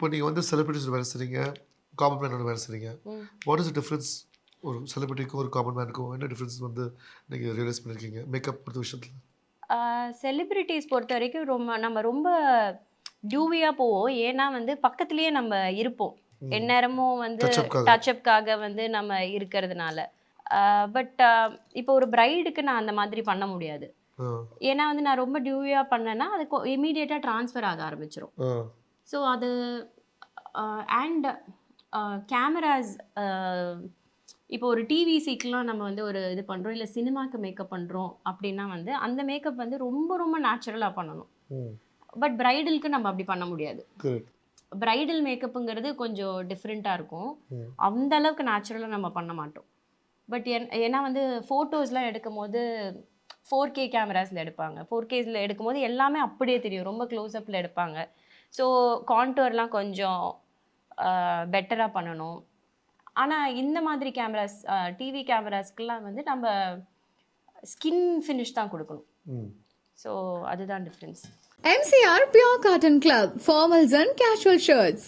இப்போ நீங்கள் வந்து செலிபிரிட்டிஸ் வேலை செய்றீங்க, காமன் மேனோட வேலை செய்றீங்க. What is the difference? ஒரு செலிபிரிட்டிக்கும் ஒரு காமன் மேனுக்கும் என்ன டிஃப்ரென்ஸ் வந்து நீங்கள் ரியலைஸ் பண்ணியிருக்கீங்க மேக்கப் பொறுத்த விஷயத்தில்? செலிபிரிட்டிஸ் பொறுத்த வரைக்கும் நம்ம ரொம்ப டியூவியா போவோம். ஏன்னா வந்து பக்கத்திலேயே நம்ம இருப்போம். எந்நேரமும் வந்து டச்சப்காக. டச்சப்காக வந்து நம்ம இருக்கிறதுனால. பட் இப்போ ஒரு பிரைடுக்கு நான் அந்த மாதிரி பண்ண முடியாது. ஏன்னா வந்து நான் ரொம்ப டியூவியா பண்ணேன்னா அது இமீடியட்டா ட்ரான்ஸ்ஃபர் ஆக ஆரம்பிச்சிரும். ஸோ அது அண்ட் கேமராஸ் இப்போ ஒரு டிவிசிக்கெலாம் நம்ம வந்து ஒரு இது பண்ணுறோம், இல்லை சினிமாவுக்கு மேக்கப் பண்ணுறோம் அப்படின்னா வந்து அந்த மேக்கப் வந்து ரொம்ப ரொம்ப நேச்சுரலாக பண்ணணும். பட் பிரைடலுக்கு நம்ம அப்படி பண்ண முடியாது. பிரைடல் மேக்கப்புங்கிறது கொஞ்சம் டிஃப்ரெண்ட்டாக இருக்கும். அந்த அளவுக்கு நேச்சுரலாக நம்ம பண்ண மாட்டோம். பட் ஏன்னா வந்து ஃபோட்டோஸ்லாம் எடுக்கும் போது 4K கேமராஸில் எடுப்பாங்க. 4Kஸில் எடுக்கும்போது எல்லாமே அப்படியே தெரியும், ரொம்ப க்ளோஸ்அப்பில் எடுப்பாங்க. ஸோ கான்டோர்லாம் கொஞ்சம் பெட்டராக பண்ணணும். ஆனால் இந்த மாதிரி கேமராஸ் டிவி கேமராஸ்க்கெல்லாம் வந்து நம்ம ஸ்கின் ஃபினிஷ் தான் கொடுக்கணும். ஸோ அதுதான் difference. MCR Pure Cotton Club, formals and casual shirts.